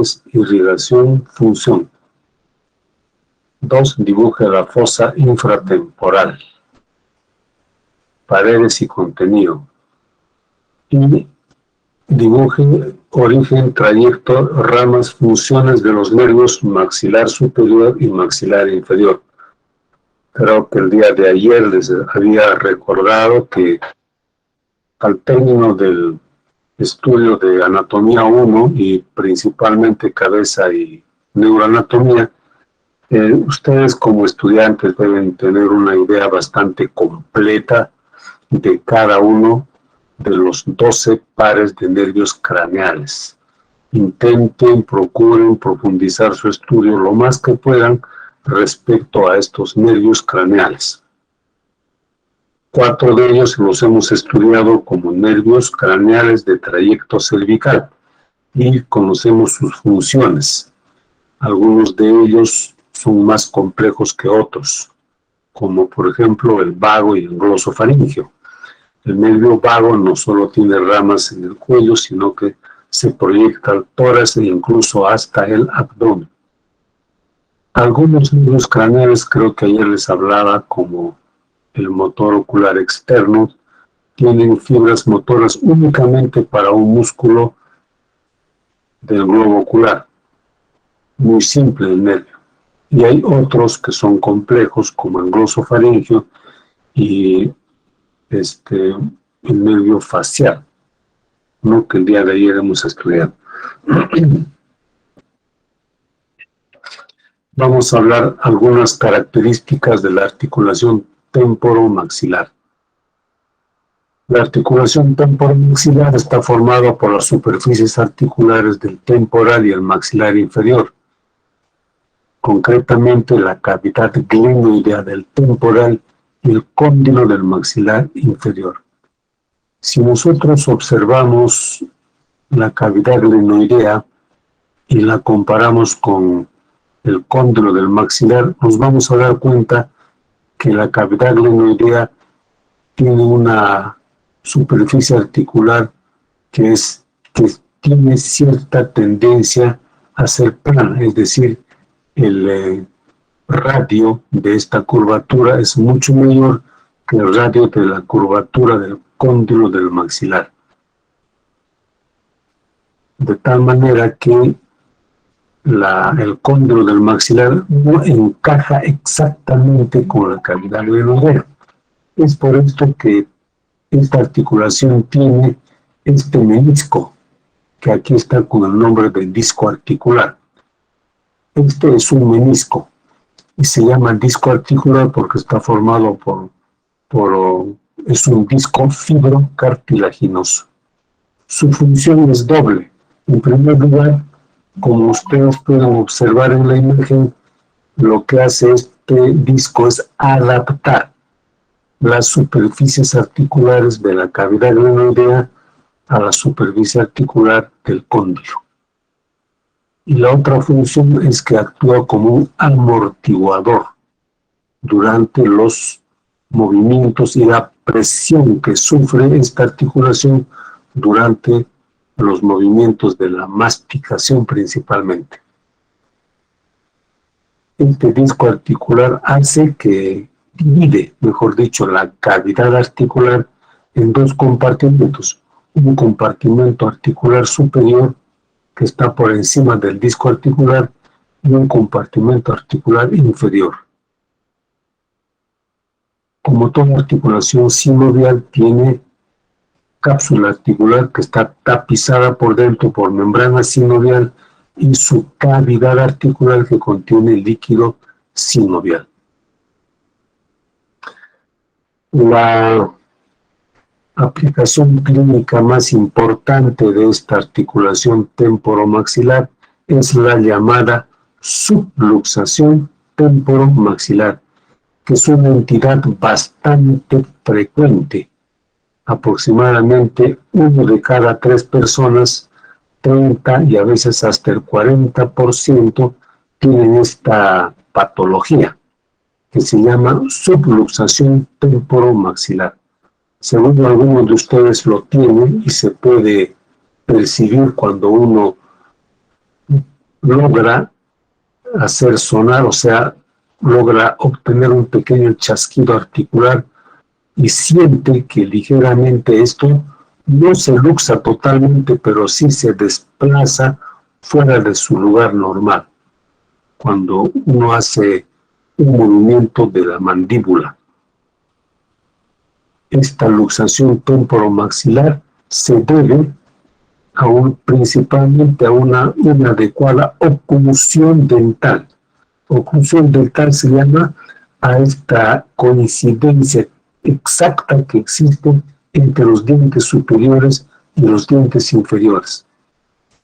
funciones, irrigación, función. 2. Dibuje la fosa infratemporal, paredes y contenido. Y dibuje origen, trayecto, ramas, funciones de los nervios maxilar superior y maxilar inferior. Creo que el día de ayer les había recordado que al término del estudio de anatomía 1 y principalmente cabeza y neuroanatomía, ustedes como estudiantes deben tener una idea bastante completa de cada uno de los 12 pares de nervios craneales. Intenten, procuren profundizar su estudio lo más que puedan respecto a estos nervios craneales. 4 de ellos los hemos estudiado como nervios craneales de trayecto cervical y conocemos sus funciones. Algunos de ellos son más complejos que otros, como por ejemplo el vago y el glosofaringeo. El nervio vago no solo tiene ramas en el cuello, sino que se proyecta al tórax e incluso hasta el abdomen. Algunos nervios craneales, creo que ayer les hablaba, como el motor ocular externo, tienen fibras motoras únicamente para un músculo del globo ocular. Muy simple el nervio. Y hay otros que son complejos, como el glosofaringeo y el nervio facial, ¿no? Que el día de ayer hemos estudiado. Vamos a hablar algunas características de la articulación temporomaxilar. La articulación temporomaxilar está formada por las superficies articulares del temporal y el maxilar inferior. Concretamente, la cavidad glenoidea del temporal y el cóndilo del maxilar inferior. Si nosotros observamos la cavidad glenoidea y la comparamos con el cóndilo del maxilar, nos vamos a dar cuenta que la cavidad glenoidea tiene una superficie articular que tiene cierta tendencia a ser plana, es decir, el radio de esta curvatura es mucho mayor que el radio de la curvatura del cóndilo del maxilar. De tal manera que el cóndilo del maxilar no encaja exactamente con la cavidad glenoidea. Es por esto que esta articulación tiene este menisco, que aquí está con el nombre del disco articular. Este es un menisco y se llama disco articular porque está formado es un disco fibrocartilaginoso. Su función es doble. En primer lugar, como ustedes pueden observar en la imagen, lo que hace este disco es adaptar las superficies articulares de la cavidad glenoidea a la superficie articular del cóndilo. Y la otra función es que actúa como un amortiguador durante los movimientos y la presión que sufre esta articulación durante los movimientos de la masticación principalmente. Este disco articular hace que divide, mejor dicho, la cavidad articular en dos compartimentos. Un compartimento articular superior que está por encima del disco articular y un compartimento articular inferior. Como toda articulación sinovial tiene cápsula articular que está tapizada por dentro por membrana sinovial y su cavidad articular que contiene líquido sinovial. La aplicación clínica más importante de esta articulación temporomaxilar es la llamada subluxación temporomaxilar, que es una entidad bastante frecuente. Aproximadamente 1 de cada 3 personas, 30 y a veces hasta el 40% tienen esta patología, que se llama subluxación temporomaxilar. Según algunos de ustedes lo tienen y se puede percibir cuando uno logra hacer sonar, o sea, logra obtener un pequeño chasquido articular y siente que ligeramente esto no se luxa totalmente, pero sí se desplaza fuera de su lugar normal, cuando uno hace un movimiento de la mandíbula. Esta luxación temporomaxilar se debe principalmente a una inadecuada oclusión dental. Oclusión dental se llama a esta coincidencia exacta que existe entre los dientes superiores y los dientes inferiores.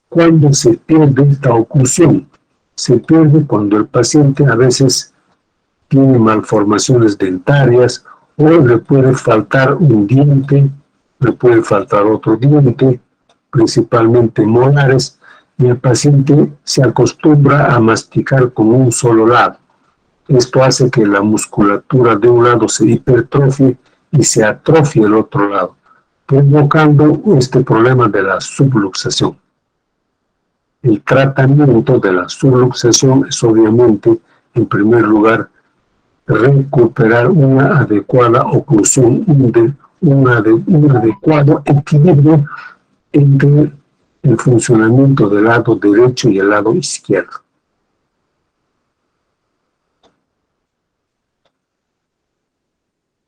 ¿Cuándo se pierde esta oclusión? Se pierde cuando el paciente a veces tiene malformaciones dentarias o le puede faltar un diente, le puede faltar otro diente, principalmente molares, y el paciente se acostumbra a masticar con un solo lado. Esto hace que la musculatura de un lado se hipertrofie y se atrofie el otro lado, provocando este problema de la subluxación. El tratamiento de la subluxación es obviamente, en primer lugar, recuperar una adecuada oclusión, un adecuado equilibrio entre el funcionamiento del lado derecho y el lado izquierdo.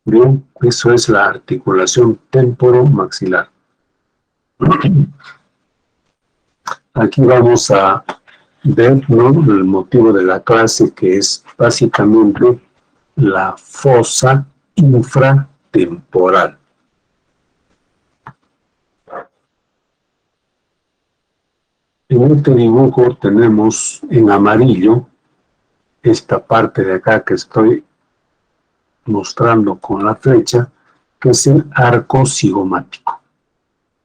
Bien, eso es la articulación temporomaxilar. Aquí vamos a ver, ¿no?, el motivo de la clase, que es básicamente la fosa infratemporal. En este dibujo tenemos en amarillo esta parte de acá que estoy mostrando con la flecha, que es el arco cigomático,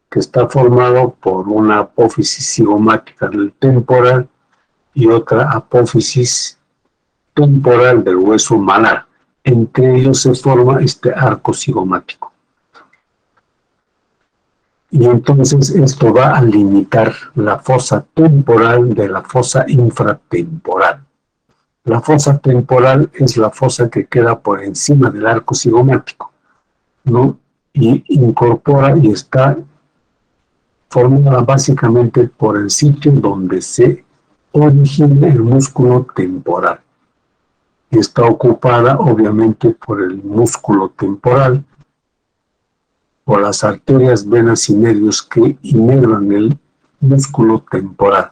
que está formado por una apófisis cigomática del temporal y otra apófisis temporal del hueso malar. Entre ellos se forma este arco cigomático. Y entonces esto va a limitar la fosa temporal de la fosa infratemporal. La fosa temporal es la fosa que queda por encima del arco cigomático, ¿no? Y incorpora y está formada básicamente por el sitio donde se origina el músculo temporal. Y está ocupada obviamente por el músculo temporal, por las arterias, venas y nervios que inervan el músculo temporal.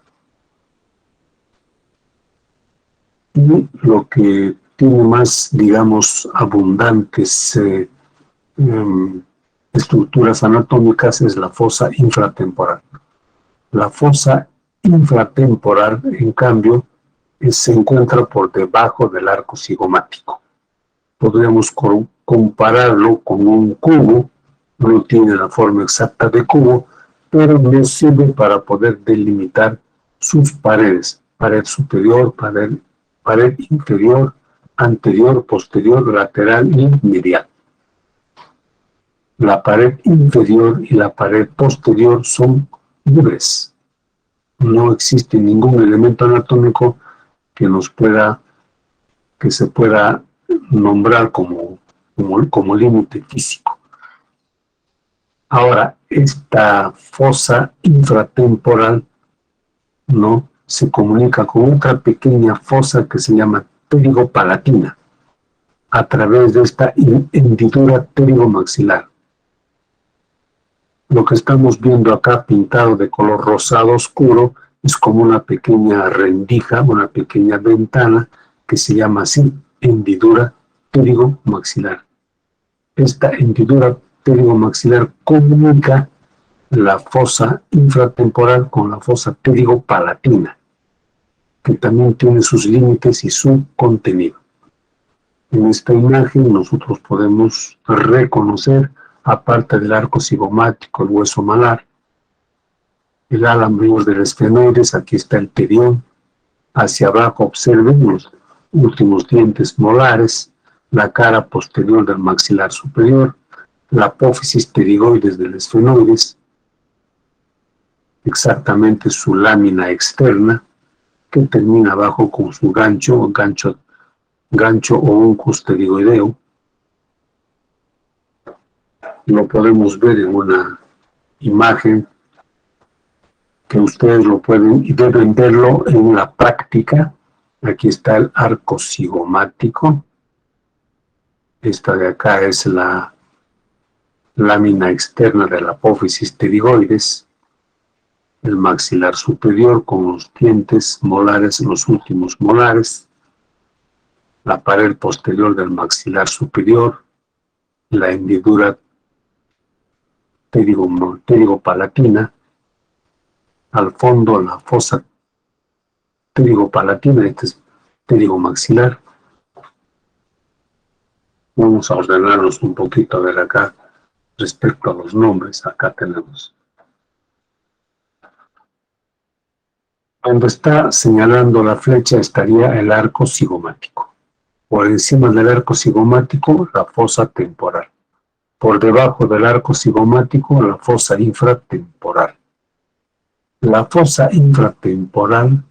Y lo que tiene más, digamos, abundantes estructuras anatómicas es la fosa infratemporal. La fosa infratemporal, en cambio, se encuentra por debajo del arco cigomático. Podríamos compararlo con un cubo. No tiene la forma exacta de cubo, pero nos sirve para poder delimitar sus paredes: pared superior, pared inferior, anterior, posterior, lateral y medial. La pared inferior y la pared posterior son libres. No existe ningún elemento anatómico que se pueda nombrar como límite físico. Ahora, esta fosa infratemporal, ¿no?, se comunica con otra pequeña fosa que se llama pterigopalatina, a través de esta hendidura pterigomaxilar. Lo que estamos viendo acá pintado de color rosado oscuro es como una pequeña rendija, una pequeña ventana que se llama así, hendidura pterigomaxilar. Esta hendidura pterigomaxilar comunica la fosa infratemporal con la fosa pterigopalatina, que también tiene sus límites y su contenido. En esta imagen nosotros podemos reconocer, aparte del arco cigomático, el hueso malar, el ala mayor del esfenoides. Aquí está el terión. Hacia abajo observen los últimos dientes molares, la cara posterior del maxilar superior, la apófisis pterigoides del esfenoides, exactamente su lámina externa, que termina abajo con su gancho o uncus pterigoideo. Lo podemos ver en una imagen que ustedes lo pueden y deben verlo en la práctica. Aquí está el arco cigomático. Esta de acá es la lámina externa de la apófisis pterigoides, el maxilar superior con los dientes molares, los últimos molares, la pared posterior del maxilar superior, la hendidura pterigopalatina, al fondo la fosa pterigopalatina, este es pterigomaxilar. Vamos a ordenarnos un poquito a ver acá respecto a los nombres. Acá tenemos. Donde está señalando la flecha estaría el arco cigomático. Por encima del arco cigomático, la fosa temporal. Por debajo del arco cigomático, la fosa infratemporal. La fosa infratemporal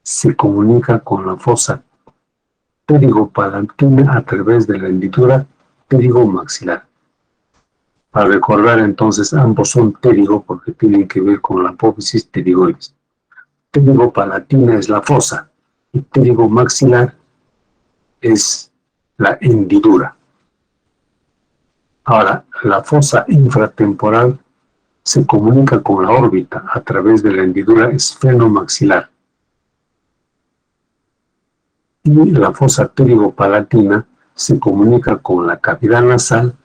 se comunica con la fosa pterigopalatina a través de la hendidura pterigomaxilar. Para recordar entonces, ambos son pterigo porque tienen que ver con la apófisis pterigoides. Pterigopalatina es la fosa y pterigomaxilar es la hendidura. Ahora, la fosa infratemporal se comunica con la órbita a través de la hendidura esfenomaxilar. Y la fosa pterigopalatina se comunica con la cavidad nasal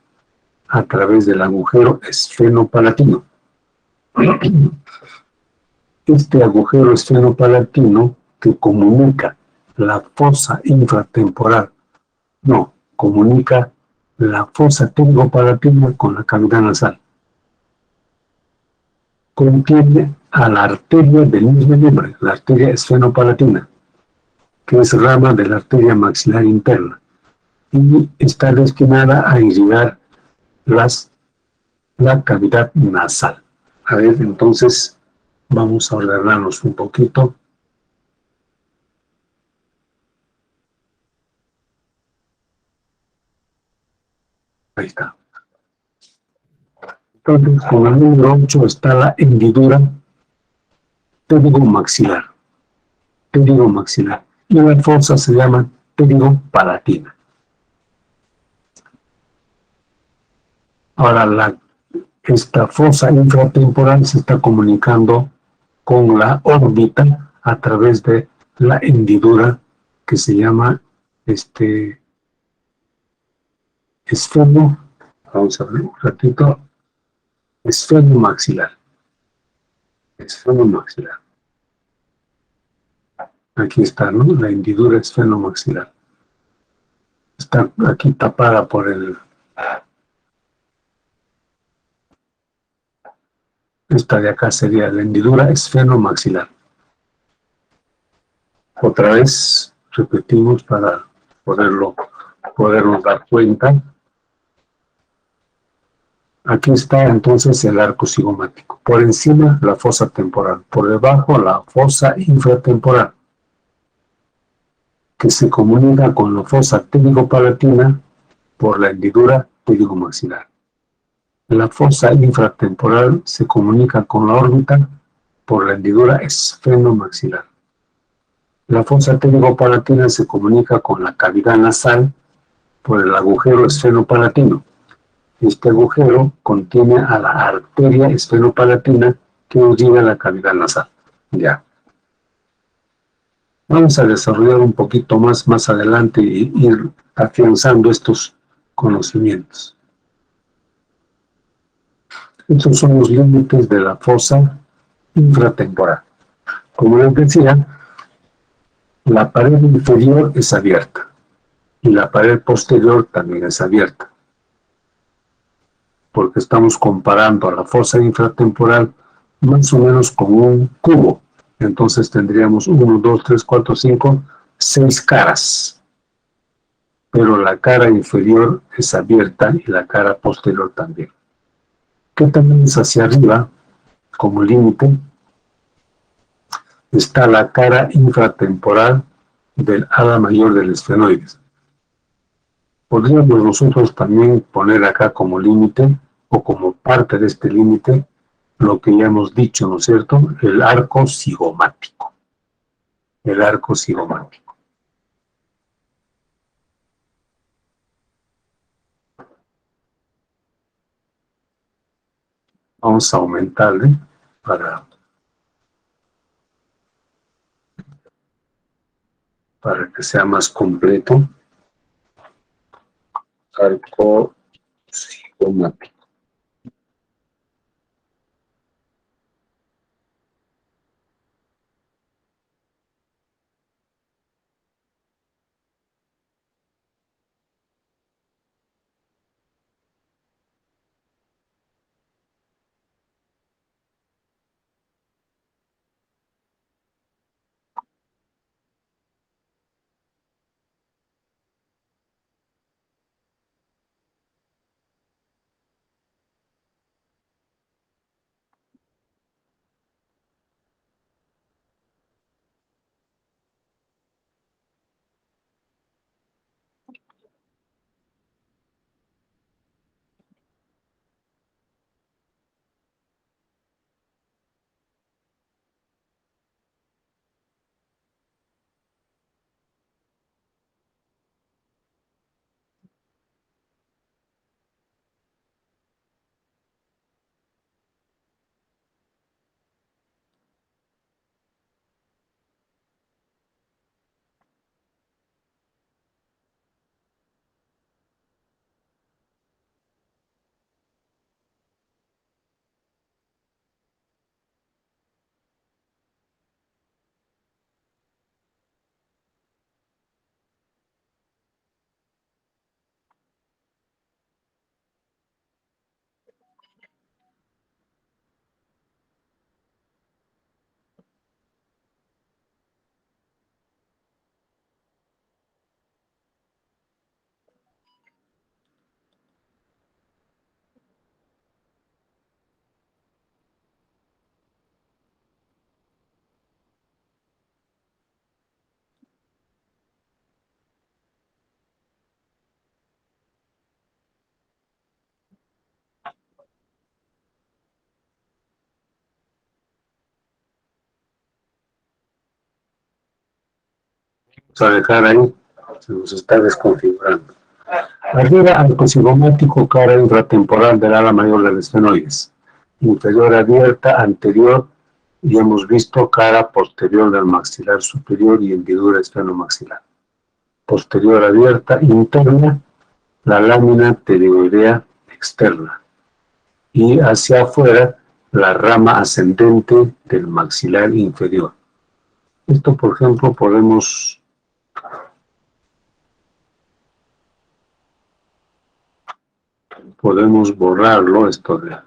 a través del agujero esfenopalatino. Este agujero esfenopalatino que comunica la fosa infratemporal, comunica la fosa pterigopalatina con la cavidad nasal. Contiene a la arteria del mismo nombre, la arteria esfenopalatina, que es rama de la arteria maxilar interna, y está destinada a irrigar la cavidad nasal. A ver, entonces, vamos a ordenarnos un poquito. Ahí está. Entonces, con el número 8 está la hendidura pterigomaxilar. Y la fosa se llama pterigopalatina. Ahora, esta fosa infratemporal se está comunicando con la órbita a través de la hendidura que se llama esfeno, vamos a ver un ratito, esfenomaxilar. Esfenomaxilar. Aquí está, ¿no? La hendidura esfenomaxilar. Está aquí tapada por esta de acá sería la hendidura esfenomaxilar. Otra vez repetimos para podernos dar cuenta. Aquí está entonces el arco cigomático. Por encima la fosa temporal, por debajo la fosa infratemporal, que se comunica con la fosa pterigopalatina por la hendidura pterigomaxilar. La fosa infratemporal se comunica con la órbita por la hendidura esfenomaxilar. La fosa pterigopalatina se comunica con la cavidad nasal por el agujero esfenopalatino. Este agujero contiene a la arteria esfenopalatina que nos lleva a la cavidad nasal. Ya. Vamos a desarrollar un poquito más adelante y ir afianzando estos conocimientos. Estos son los límites de la fosa infratemporal. Como les decía, la pared inferior es abierta y la pared posterior también es abierta, porque estamos comparando a la fosa infratemporal más o menos con un cubo. Entonces tendríamos 1, 2, 3, 4, 5, 6 caras. Pero la cara inferior es abierta y la cara posterior también. Que también es hacia arriba, como límite. está la cara infratemporal del ala mayor del esfenoides. Podríamos nosotros también poner acá como límite o como parte de este límite lo que ya hemos dicho, ¿no es cierto? El arco cigomático. El arco cigomático. Vamos a aumentarle para que sea más completo. Arco cigomático. Vamos a dejar ahí, se nos está desconfigurando. Arriba, arco cigomático, cara infratemporal del ala mayor del esfenoides. Inferior abierta, anterior, y hemos visto cara posterior del maxilar superior y hendidura esfenomaxilar. Posterior abierta, interna, la lámina pterigoidea externa. Y hacia afuera, la rama ascendente del maxilar inferior. Esto, por ejemplo, podemos borrarlo, esto de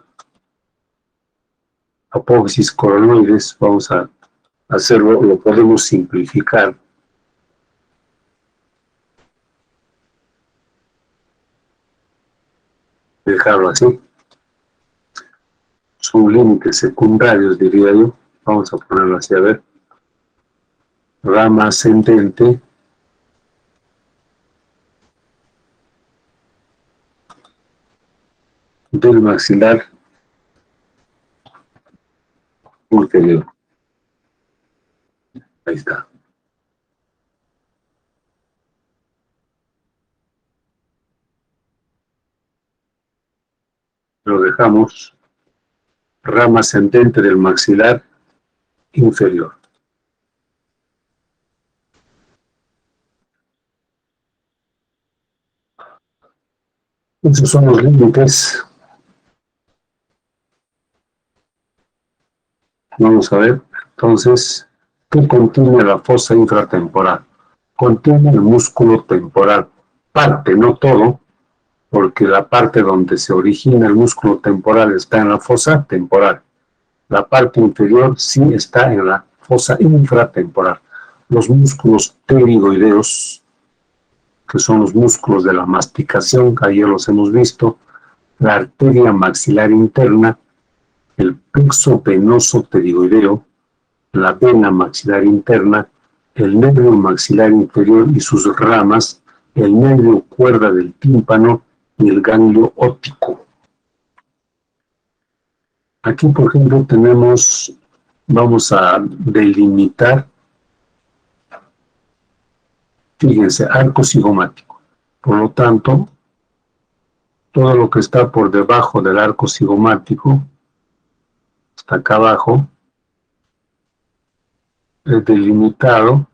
apófisis coronoides, vamos a hacerlo, lo podemos simplificar. Dejarlo así. Son límites secundarios, diría yo. Vamos a ponerlo así, a ver. Rama ascendente del maxilar ulterior. Ahí está. Lo dejamos. Rama ascendente del maxilar inferior. Esos son los límites. Vamos a ver, entonces, ¿qué contiene la fosa infratemporal? Contiene el músculo temporal, parte, no todo, porque la parte donde se origina el músculo temporal está en la fosa temporal. La parte inferior sí está en la fosa infratemporal. Los músculos pterigoideos, que son los músculos de la masticación, que ayer los hemos visto, la arteria maxilar interna, el plexo venoso pterigoideo, la vena maxilar interna, el nervio maxilar inferior y sus ramas, el nervio cuerda del tímpano y el ganglio óptico. Aquí, por ejemplo, tenemos, vamos a delimitar, fíjense, arco cigomático. Por lo tanto, todo lo que está por debajo del arco cigomático, hasta acá abajo, es delimitado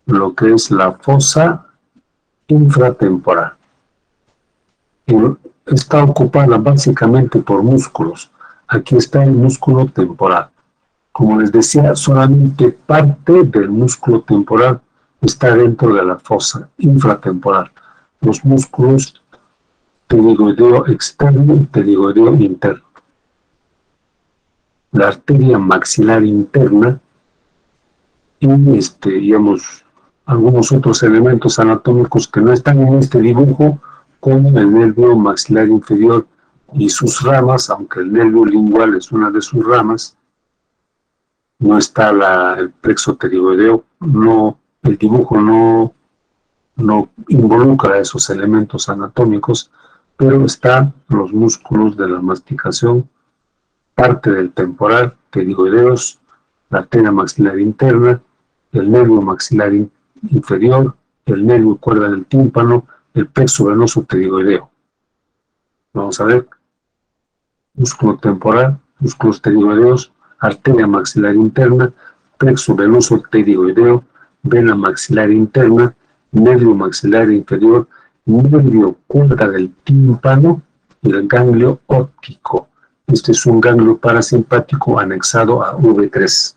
lo que es la fosa infratemporal. Y está ocupada básicamente por músculos. Aquí está el músculo temporal. Como les decía, solamente parte del músculo temporal está dentro de la fosa infratemporal. Los músculos pterigoideo externo y pterigoideo interno. La arteria maxilar interna y digamos, algunos otros elementos anatómicos que no están en este dibujo, como el nervio maxilar inferior y sus ramas, aunque el nervio lingual es una de sus ramas, no está el plexo pterigoideo, el dibujo no involucra esos elementos anatómicos, pero están los músculos de la masticación, parte del temporal, pterigoideos, la arteria maxilar interna, el nervio maxilar inferior, el nervio cuerda del tímpano, el plexo venoso pterigoideo. Vamos a ver, músculo temporal, músculos pterigoideos, arteria maxilar interna, plexo venoso pterigoideo, vena maxilar interna, nervio maxilar inferior, nervio cuerda del tímpano y el ganglio óptico. Este es un ganglio parasimpático anexado a V3.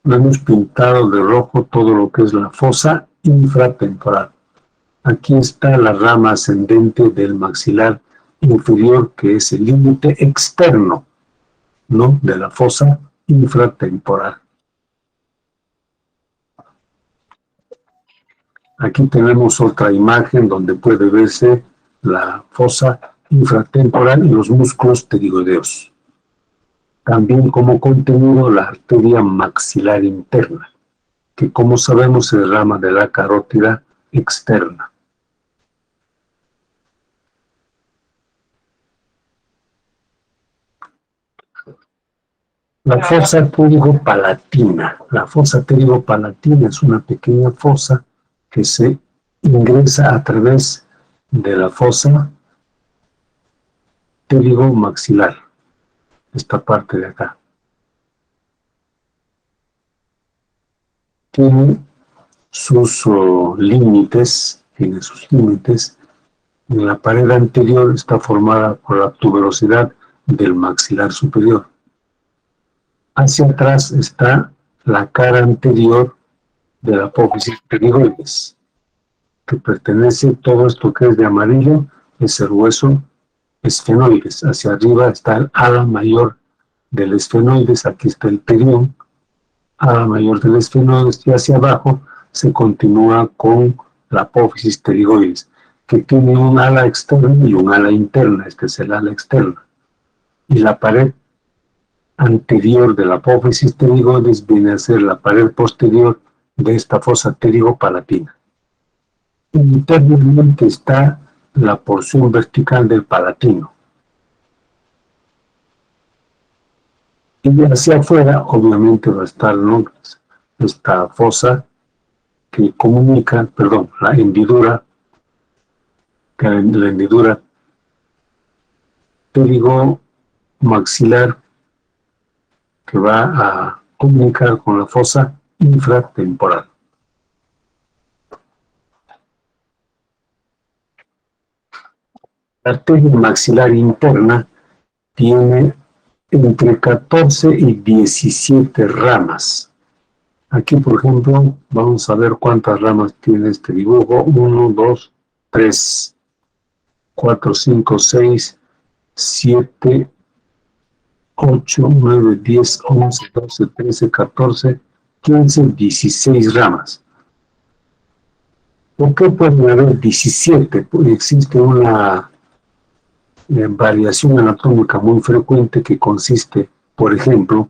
Hemos pintado de rojo todo lo que es la fosa infratemporal. Aquí está la rama ascendente del maxilar inferior, que es el límite externo, ¿no?, de la fosa infratemporal. Aquí tenemos otra imagen donde puede verse la fosa infratemporal y los músculos pterigoideos. También como contenido la arteria maxilar interna, que como sabemos es rama de la carótida externa. La fosa pterigo-palatina. La fosa pterigo-palatina es una pequeña fosa que se ingresa a través de la fosa pterigo-maxilar, esta parte de acá. Tiene sus límites, En la pared anterior está formada por la tuberosidad del maxilar superior. Hacia atrás está la cara anterior de la apófisis pterigoides, que pertenece todo esto que es de amarillo, es el hueso esfenoides. Hacia arriba está el ala mayor del esfenoides, aquí está el perión, ala mayor del esfenoides, y hacia abajo se continúa con la apófisis pterigoides, que tiene un ala externa y un ala interna. Este es el ala externa. Y la pared anterior de la apófisis pterigoides viene a ser la pared posterior de esta fosa pterigo-palatina. Internamente está la porción vertical del palatino. Y hacia afuera, obviamente, va a estar, ¿no?, esta fosa que comunica, la hendidura pterigo-maxilar, que va a comunicar con la fosa infratemporal. La arteria maxilar interna tiene entre 14 y 17 ramas. Aquí, por ejemplo, vamos a ver cuántas ramas tiene este dibujo. 1, 2, 3, 4, 5, 6, 7, 8, 9, 10, 11, 12, 13, 14, 15, 16 ramas. ¿Por qué pueden haber 17? Porque existe una variación anatómica muy frecuente que consiste, por ejemplo,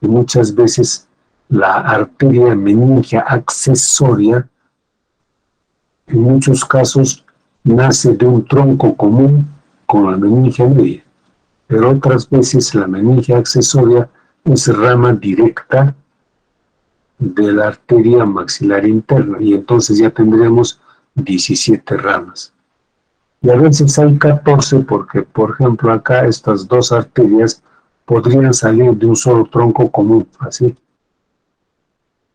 en muchas veces la arteria meningia accesoria, en muchos casos, nace de un tronco común con la meningia media, pero otras veces la meningia accesoria es rama directa de la arteria maxilar interna, y entonces ya tendremos 17 ramas. Y a veces hay 14 porque, por ejemplo, acá estas dos arterias podrían salir de un solo tronco común, así,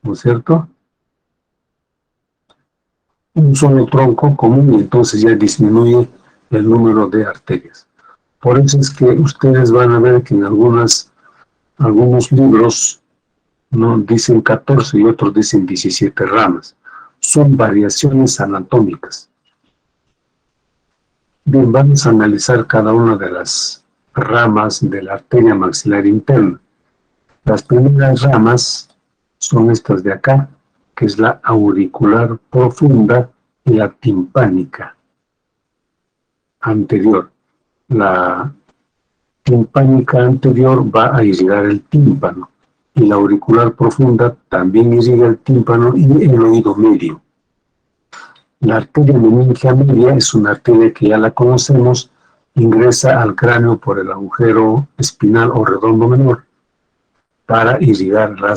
¿no es cierto? Un solo tronco común, y entonces ya disminuye el número de arterias. Por eso es que ustedes van a ver que en algunos libros no dicen 14 y otros dicen 17 ramas. Son variaciones anatómicas. Bien, vamos a analizar cada una de las ramas de la arteria maxilar interna. Las primeras ramas son estas de acá, que es la auricular profunda y la timpánica anterior. La timpánica anterior va a irrigar el tímpano, y la auricular profunda también irriga el tímpano y el oído medio. La arteria meningia media es una arteria que ya la conocemos, ingresa al cráneo por el agujero espinal o redondo menor para irrigar la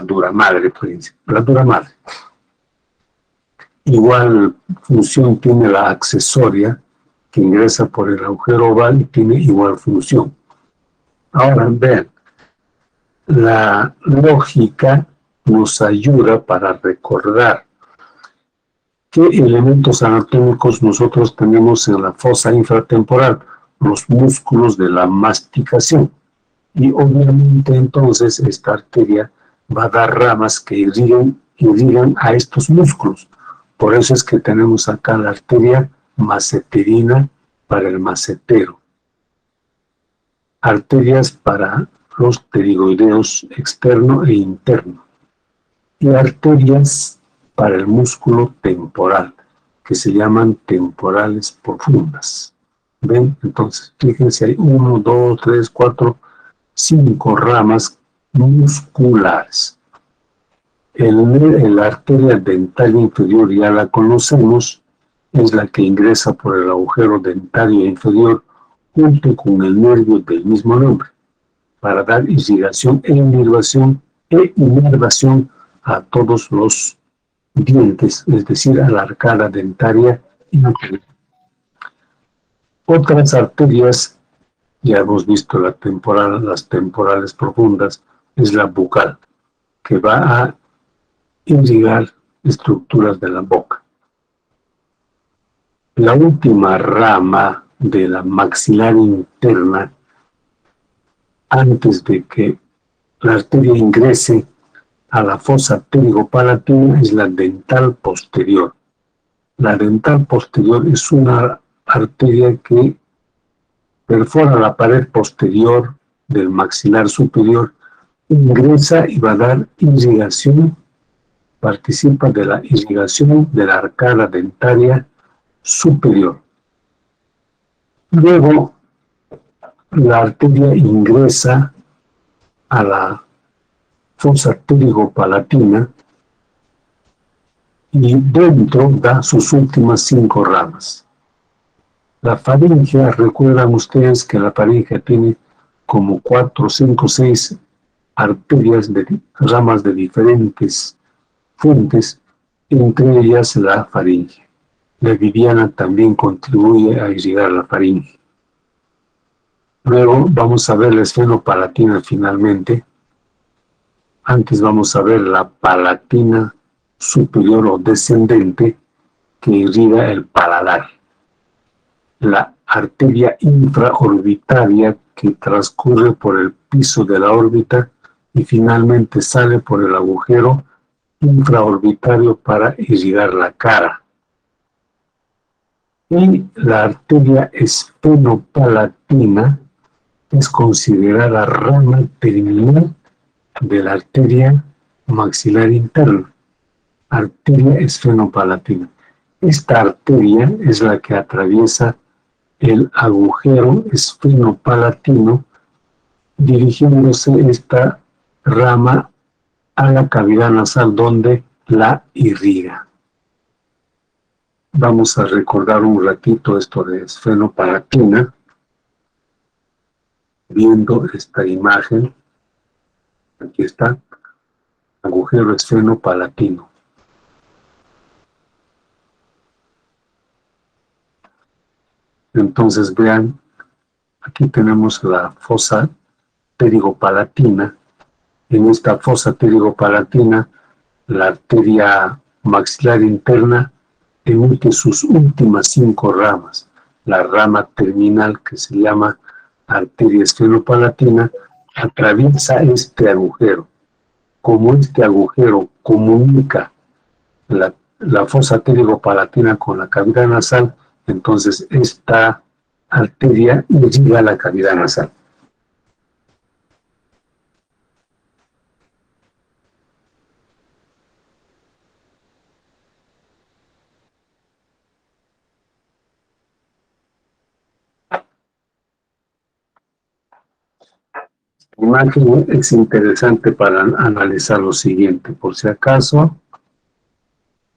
dura madre, la dura madre. Igual función tiene la accesoria, que ingresa por el agujero oval y tiene igual función. Ahora vean, la lógica nos ayuda para recordar qué elementos anatómicos nosotros tenemos en la fosa infratemporal, los músculos de la masticación. Y obviamente entonces esta arteria va a dar ramas que irrigan a estos músculos. Por eso es que tenemos acá la arteria maceterina para el macetero, arterias para los pterigoideos externo e interno, y arterias para el músculo temporal, que se llaman temporales profundas. ¿Ven? Entonces, fíjense, hay 1, 2, 3, 4, 5 ramas musculares. La arteria dentaria inferior ya la conocemos, es la que ingresa por el agujero dentario inferior junto con el nervio del mismo nombre, para dar irrigación e inervación a todos los dientes, es decir, a la arcada dentaria inferior. Otras arterias, ya hemos visto las temporales profundas, es la bucal, que va a irrigar estructuras de la boca. La última rama de la maxilar interna, antes de que la arteria ingrese a la fosa pterigopalatina, es la dental posterior. La dental posterior es una arteria que perfora la pared posterior del maxilar superior, ingresa y va a dar irrigación, participa de la irrigación de la arcada dentaria superior. Luego, la arteria ingresa a la fosa pterigopalatina y dentro da sus últimas 5 ramas. La faringe, recuerdan ustedes que la faringe tiene como 4, 5, 6 arterias ramas de diferentes fuentes, entre ellas la faringe. La viviana también contribuye a irrigar la faringe. Luego vamos a ver la esfenopalatina finalmente. Antes vamos a ver la palatina superior o descendente, que irriga el paladar. La arteria infraorbitaria, que transcurre por el piso de la órbita y finalmente sale por el agujero infraorbitario para irrigar la cara. Y la arteria esfenopalatina es considerada rama terminal de la arteria maxilar interna, arteria esfenopalatina. Esta arteria es la que atraviesa el agujero esfenopalatino, dirigiéndose esta rama a la cavidad nasal donde la irriga. Vamos a recordar un ratito esto de esfenopalatina, viendo esta imagen. Aquí está, agujero esfenopalatino. Entonces vean, aquí tenemos la fosa pterigopalatina. En esta fosa pterigopalatina, la arteria maxilar interna emite sus últimas 5 ramas. La rama terminal, que se llama arteria esfenopalatina, atraviesa este agujero. Como este agujero comunica la fosa pterigopalatina con la cavidad nasal, entonces esta arteria llega a la cavidad nasal. La imagen es interesante para analizar lo siguiente. Por si acaso,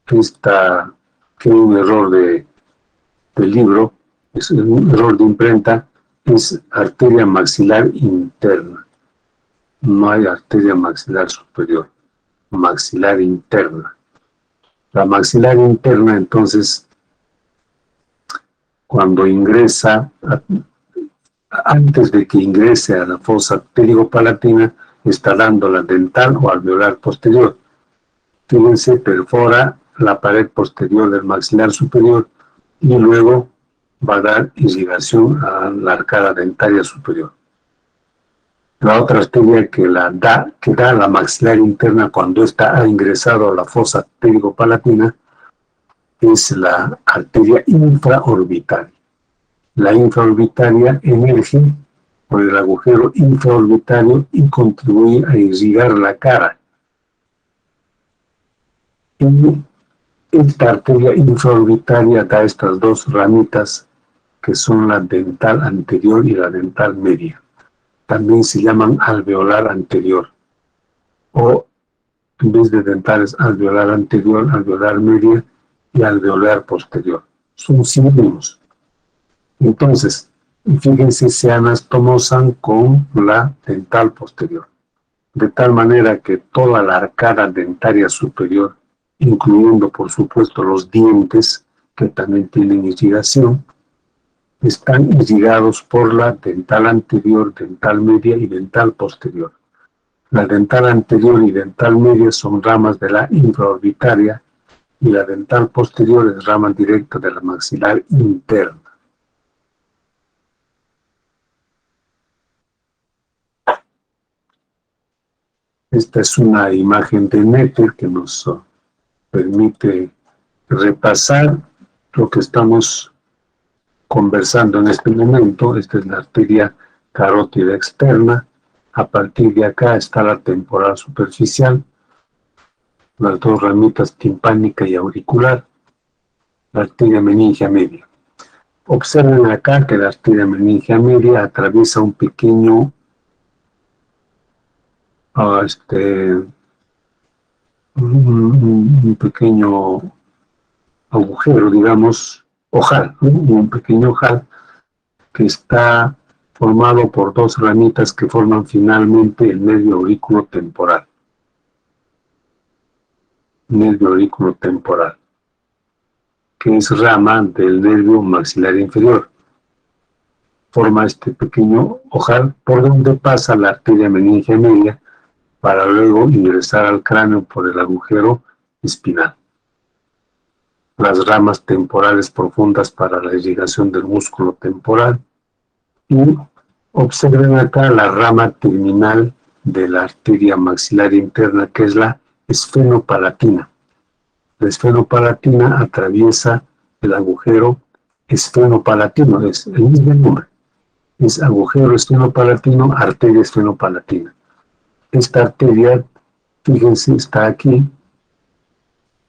esta que un error de libro, es un error de imprenta, es arteria maxilar interna. No hay arteria maxilar superior, maxilar interna. La maxilar interna, entonces, cuando ingresa, antes de que ingrese a la fosa pterigopalatina, está dando la dental o alveolar posterior. Fíjense, perfora la pared posterior del maxilar superior y luego va a dar irrigación a la arcada dentaria superior. La otra arteria que da la maxilar interna cuando ha ingresado a la fosa pterigopalatina es la arteria infraorbitaria. La infraorbitaria emerge por el agujero infraorbitario y contribuye a irrigar la cara. Y esta arteria infraorbitaria da estas 2 ramitas que son la dental anterior y la dental media. También se llaman alveolar anterior, o en vez de dentales, alveolar anterior, alveolar media y alveolar posterior. Son sinónimos. Entonces, fíjense, se anastomosan con la dental posterior, de tal manera que toda la arcada dentaria superior, incluyendo por supuesto los dientes que también tienen irrigación, están irrigados por la dental anterior, dental media y dental posterior. La dental anterior y dental media son ramas de la infraorbitaria y la dental posterior es rama directa de la maxilar interna. Esta es una imagen de Netter que nos permite repasar lo que estamos conversando en este momento. Esta es la arteria carótida externa. A partir de acá está la temporal superficial, las 2 ramitas timpánica y auricular, la arteria meningia media. Observen acá que la arteria meningia media atraviesa un pequeño un pequeño agujero, digamos, ojal, un pequeño ojal que está formado por 2 ramitas que forman finalmente el nervio aurículo temporal. Nervio aurículo temporal, que es rama del nervio maxilar inferior. Forma este pequeño ojal por donde pasa la arteria meningia media para luego ingresar al cráneo por el agujero espinal. Las ramas temporales profundas para la irrigación del músculo temporal. Y observen acá la rama terminal de la arteria maxilar interna, que es la esfenopalatina. La esfenopalatina atraviesa el agujero esfenopalatino, es el mismo nombre. Es agujero esfenopalatino, arteria esfenopalatina. Esta arteria, fíjense, está aquí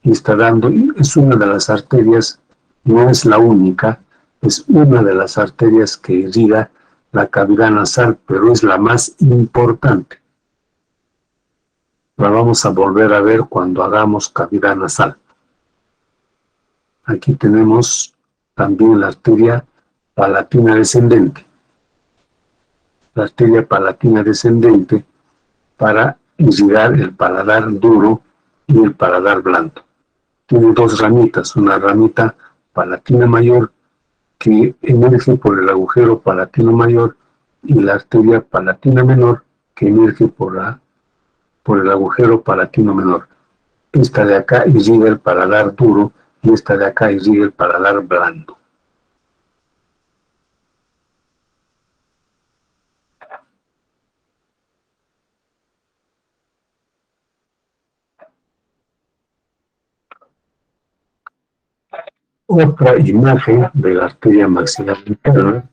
y está dando, es una de las arterias, no es la única, es una de las arterias que irriga la cavidad nasal, pero es la más importante. La vamos a volver a ver cuando hagamos cavidad nasal. Aquí tenemos también la arteria palatina descendente. La arteria palatina descendente para irrigar el paladar duro y el paladar blando. Tiene dos ramitas, una ramita palatina mayor que emerge por el agujero palatino mayor y la arteria palatina menor que emerge por el agujero palatino menor. Esta de acá irriga el paladar duro y esta de acá irriga el paladar blando. Otra imagen de la arteria maxilar interna.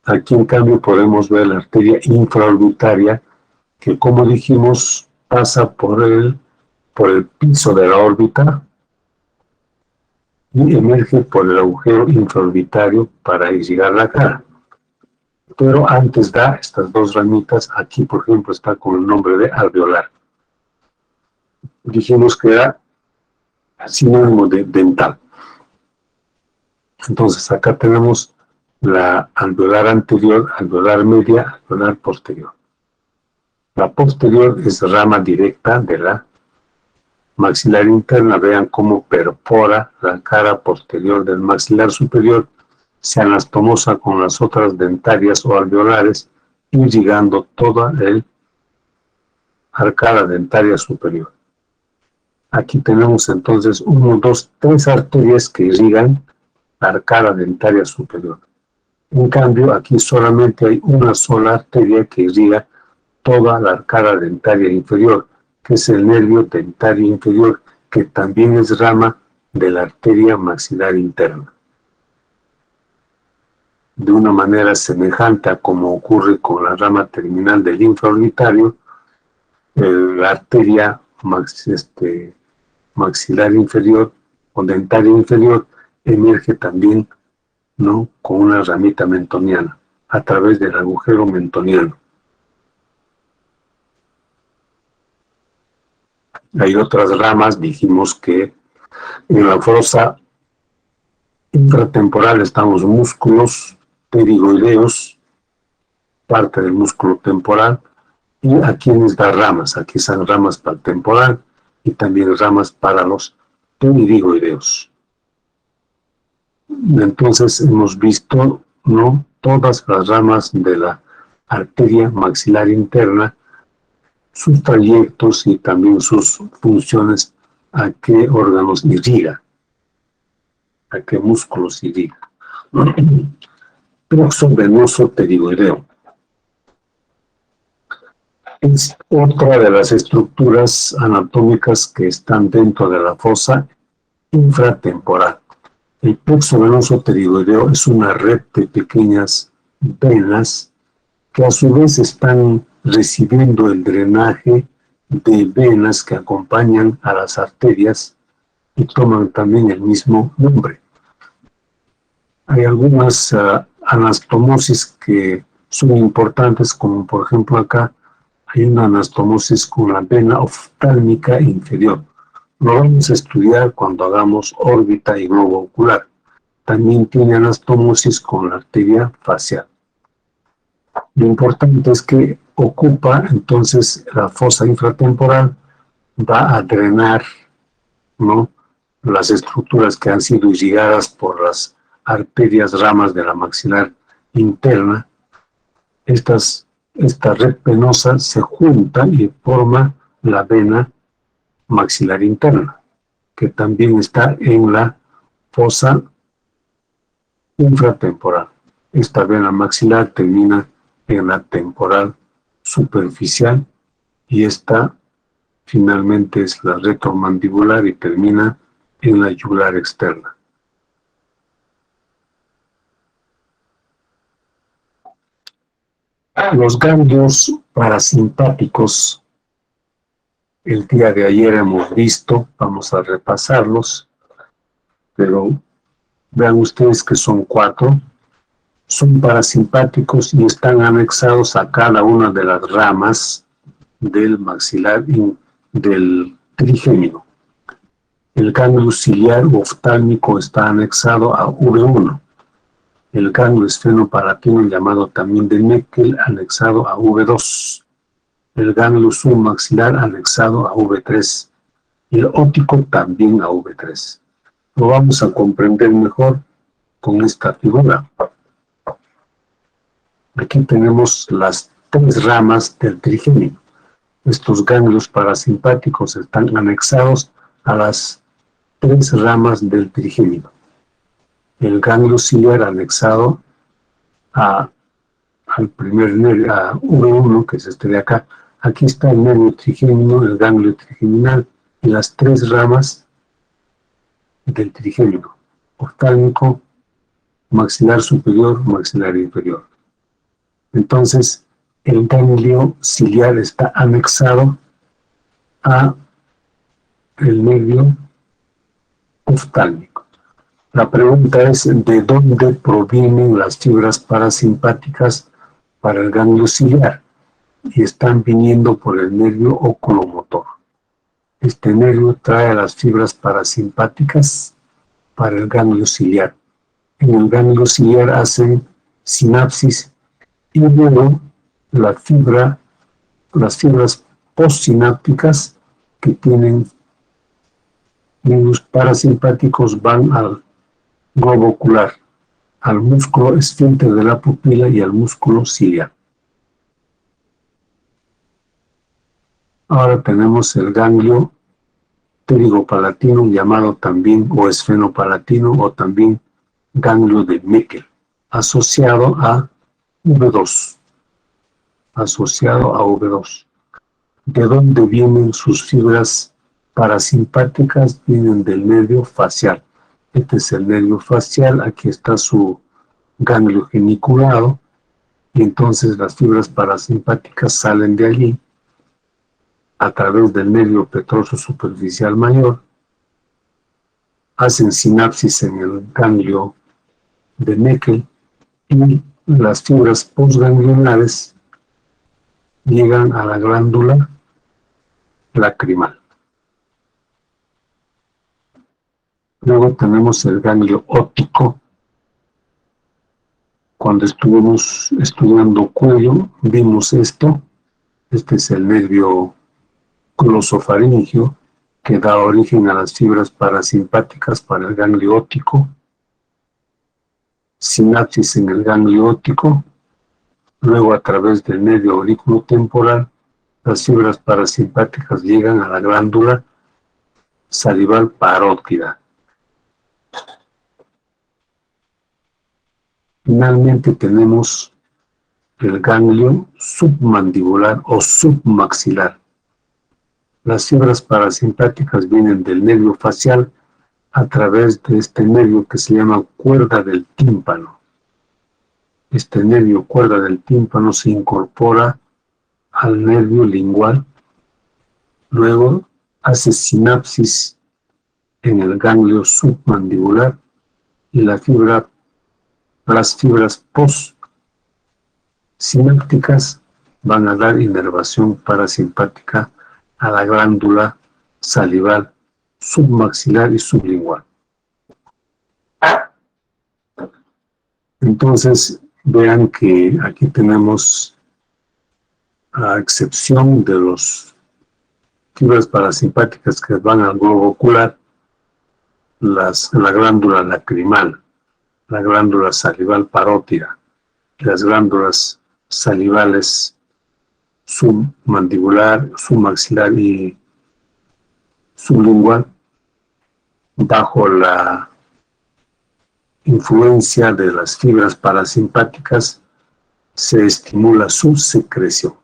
Aquí en cambio podemos ver la arteria infraorbitaria que, como dijimos, pasa por el piso de la órbita y emerge por el agujero infraorbitario para irrigar la cara. Pero antes da estas dos ramitas, aquí por ejemplo está con el nombre de alveolar. Dijimos que era sinónimo de dental. Entonces acá tenemos la alveolar anterior, alveolar media, alveolar posterior. La posterior es rama directa de la maxilar interna. Vean cómo perfora la cara posterior del maxilar superior, se anastomosa con las otras dentarias o alveolares, irrigando toda la arcada dentaria superior. Aquí tenemos entonces 1, 2, 3 arterias que irrigan la arcada dentaria superior. En cambio, aquí solamente hay una sola arteria que irriga toda la arcada dentaria inferior, que es el nervio dentario inferior, que también es rama de la arteria maxilar interna. De una manera semejante a como ocurre con la rama terminal del infraorbitario, la arteria maxilar inferior o dentaria inferior emerge también, ¿no?, con una ramita mentoniana, a través del agujero mentoniano. Hay otras ramas, dijimos que en la fosa infratemporal están los músculos pterigoideos, parte del músculo temporal, y aquí les da ramas, aquí están ramas para el temporal y también ramas para los pterigoideos. Entonces hemos visto, ¿no?, todas las ramas de la arteria maxilar interna, sus trayectos y también sus funciones, a qué órganos irriga, a qué músculos irriga. Plexo venoso pterigoideo es otra de las estructuras anatómicas que están dentro de la fosa infratemporal. El plexo venoso pterigoideo es una red de pequeñas venas que a su vez están recibiendo el drenaje de venas que acompañan a las arterias y toman también el mismo nombre. Hay algunas anastomosis que son importantes, como por ejemplo acá hay una anastomosis con la vena oftálmica inferior. Lo vamos a estudiar cuando hagamos órbita y globo ocular. También tiene anastomosis con la arteria facial. Lo importante es que ocupa entonces la fosa infratemporal, va a drenar, ¿no?, las estructuras que han sido irrigadas por las arterias ramas de la maxilar interna. Esta red venosa se junta y forma la vena maxilar interna, que también está en la fosa infratemporal. Esta vena maxilar termina en la temporal superficial y esta finalmente es la retromandibular y termina en la yugular externa. Los ganglios parasimpáticos el día de ayer hemos visto, vamos a repasarlos, pero vean ustedes que son 4, son parasimpáticos y están anexados a cada una de las ramas del maxilar y del trigémino. El ganglio ciliar u oftálmico está anexado a V1. El ganglio esfenopalatino, llamado también de Meckel, anexado a V2. El ganglio submaxilar anexado a V3. Y el óptico también a V3. Lo vamos a comprender mejor con esta figura. Aquí tenemos las 3 ramas del trigémino. Estos ganglios parasimpáticos están anexados a las 3 ramas del trigémino. El ganglio ciliar anexado al primer nervio, a V1, que es este de acá. Aquí está el nervio trigémino, el ganglio trigeminal y las 3 ramas del trigémino: oftálmico, maxilar superior, maxilar inferior. Entonces, el ganglio ciliar está anexado a el nervio oftálmico. La pregunta es, ¿de dónde provienen las fibras parasimpáticas para el ganglio ciliar? Y están viniendo por el nervio oculomotor. Este nervio trae las fibras parasimpáticas para el ganglio ciliar. En el ganglio ciliar hacen sinapsis y luego las fibras postsinápticas que tienen nervios parasimpáticos van al globo ocular, al músculo esfínter de la pupila y al músculo ciliar. Ahora tenemos el ganglio pterigopalatino, llamado también o esfenopalatino o también ganglio de Meckel, asociado a V2. ¿De dónde vienen sus fibras parasimpáticas? Vienen del nervio facial. Este es el nervio facial, aquí está su ganglio geniculado, y entonces las fibras parasimpáticas salen de allí a través del nervio petroso superficial mayor, hacen sinapsis en el ganglio de Meckel y las fibras postganglionares llegan a la glándula lacrimal. Luego tenemos el ganglio óptico. Cuando estuvimos estudiando cuello, vimos esto. Este es el nervio glosofaringio que da origen a las fibras parasimpáticas para el ganglio óptico. Sinapsis en el ganglio óptico. Luego, a través del nervio auriculotemporal, las fibras parasimpáticas llegan a la glándula salival parótida. Finalmente tenemos el ganglio submandibular o submaxilar. Las fibras parasimpáticas vienen del nervio facial a través de este nervio que se llama cuerda del tímpano. Este nervio cuerda del tímpano se incorpora al nervio lingual, luego hace sinapsis en el ganglio submandibular y las fibras postsinápticas van a dar inervación parasimpática a la glándula salival submaxilar y sublingual. Entonces, vean que aquí tenemos, a excepción de las fibras parasimpáticas que van al globo ocular, la glándula lacrimal, la glándula salival parótida, las glándulas salivales submandibular, submaxilar y sublingual, bajo la influencia de las fibras parasimpáticas, se estimula su secreción.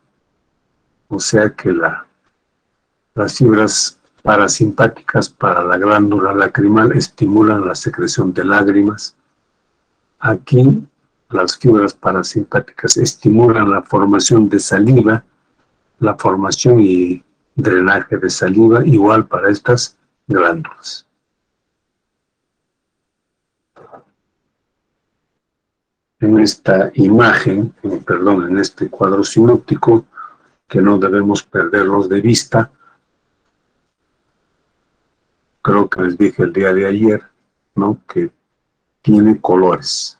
O sea que las fibras parasimpáticas para la glándula lacrimal estimulan la secreción de lágrimas. Aquí las fibras parasimpáticas estimulan la formación de saliva, la formación y drenaje de saliva igual para estas glándulas. En esta imagen, perdón, en este cuadro sinóptico, que no debemos perderlos de vista, creo que les dije el día de ayer, ¿no?, que tiene colores.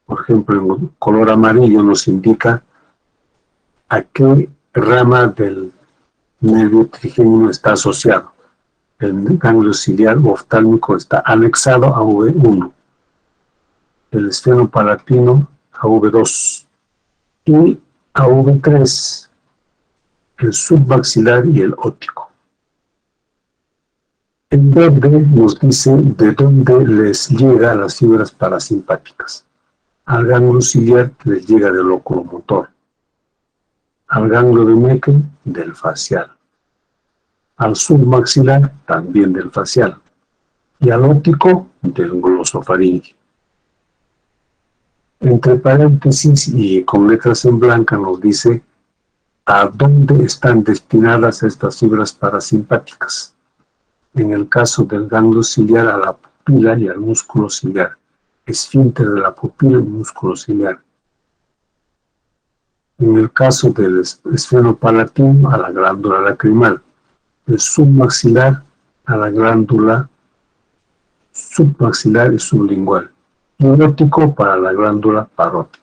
Por ejemplo, el color amarillo nos indica a qué rama del nervio trigémino está asociado. El ganglio ciliar o oftálmico está anexado a V1, el esfenopalatino a V2 y a V3, el submaxilar y el óptico. En verde nos dice de dónde les llega a las fibras parasimpáticas. Al ganglio ciliar les llega del oculomotor, al ganglio de Meckel del facial, al submaxilar también del facial y al óptico del glosofaringeo. Entre paréntesis y con letras en blanca nos dice a dónde están destinadas estas fibras parasimpáticas. En el caso del ganglio ciliar, a la pupila y al músculo ciliar, esfínter de la pupila y músculo ciliar. En el caso del esfenopalatino, a la glándula lacrimal, el submaxilar a la glándula submaxilar y sublingual, y el óptico para la glándula parótida.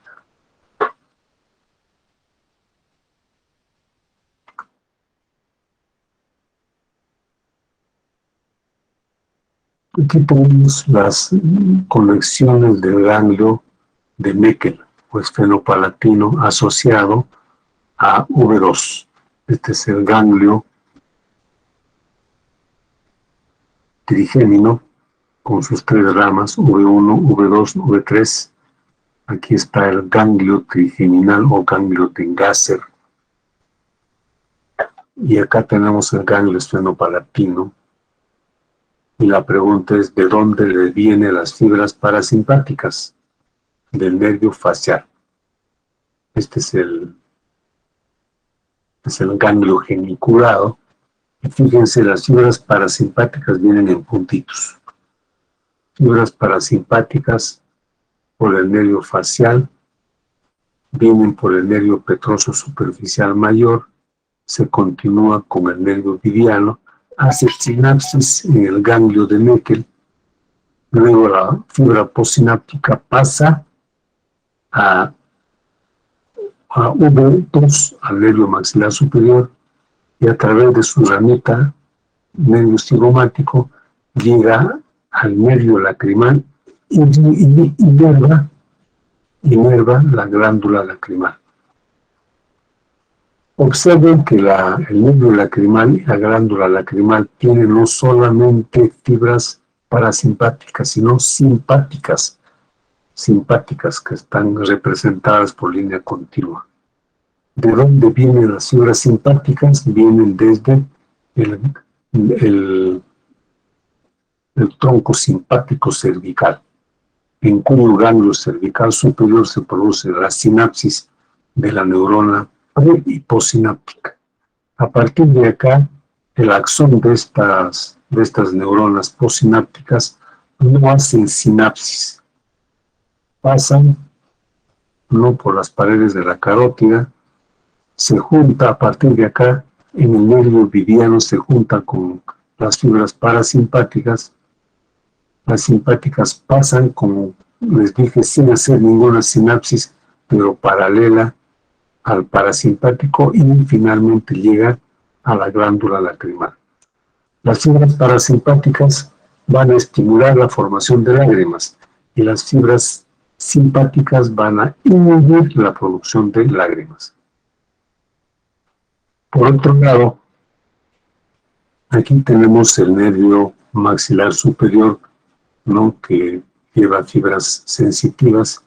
Aquí tenemos las conexiones del ganglio de Meckel o esfenopalatino asociado a V2. Este es el ganglio trigémino con sus tres ramas, V1, V2, V3. Aquí está el ganglio trigeminal o ganglio de Gasser. Y acá tenemos el ganglio esfenopalatino. Y la pregunta es, ¿de dónde le vienen las fibras parasimpáticas? Del nervio facial. Este es el ganglio geniculado. Y fíjense, las fibras parasimpáticas vienen en puntitos. Fibras parasimpáticas por el nervio facial, vienen por el nervio petroso superficial mayor, se continúa con el nervio vidiano, hace sinapsis en el ganglio de Meckel, luego la fibra postsináptica pasa a V2, al nervio maxilar superior, y a través de su ramita, nervio cigomático, llega al nervio lacrimal y inerva la glándula lacrimal. Observen que el nervio lacrimal y la glándula lacrimal tienen no solamente fibras parasimpáticas, sino simpáticas que están representadas por línea continua. ¿De dónde vienen las fibras simpáticas? Vienen desde el tronco simpático cervical, en cuyo ganglio cervical superior se produce la sinapsis de la neurona pre- y postsináptica. A partir de acá, el axón de estas neuronas postsinápticas no hacen sinapsis, pasan no por las paredes de la carótida, se junta a partir de acá, en el nervio vidiano se junta con las fibras parasimpáticas. Las simpáticas pasan, como les dije, sin hacer ninguna sinapsis, pero paralela al parasimpático y finalmente llega a la glándula lacrimal. Las fibras parasimpáticas van a estimular la formación de lágrimas y las fibras simpáticas van a inhibir la producción de lágrimas. Por otro lado, aquí tenemos el nervio maxilar superior, ¿no?, que lleva fibras sensitivas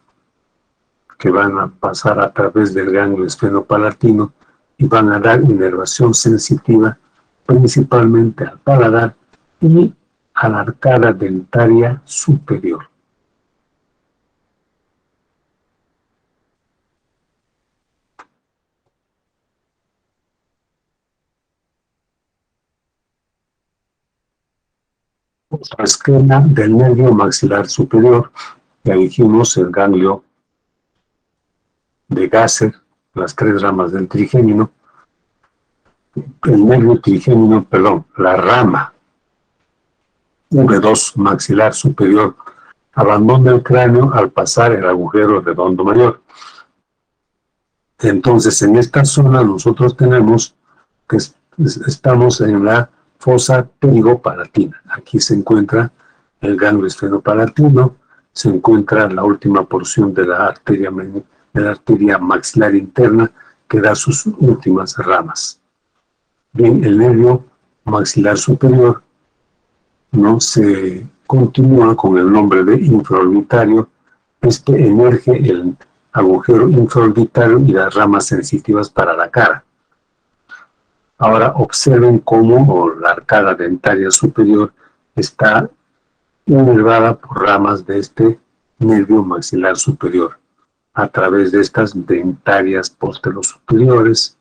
que van a pasar a través del ganglio esfenopalatino y van a dar inervación sensitiva principalmente al paladar y a la arcada dentaria superior. Otro esquema del nervio maxilar superior, ya dijimos el ganglio de Gasser, las 3 ramas del trigémino, el nervio trigémino, perdón, la rama V2 maxilar superior abandona el cráneo al pasar el agujero redondo mayor. Entonces, en esta zona nosotros tenemos que estamos en la fosa pterigopalatina. Aquí se encuentra el ganglio esfenopalatino, se encuentra la última porción de la arteria maxilar interna que da sus últimas ramas. Bien, el nervio maxilar superior no se continúa con el nombre de infraorbitario. Este emerge el agujero infraorbitario y las ramas sensitivas para la cara. Ahora observen cómo la arcada dentaria superior está inervada por ramas de este nervio maxilar superior a través de estas dentarias posterosuperiores,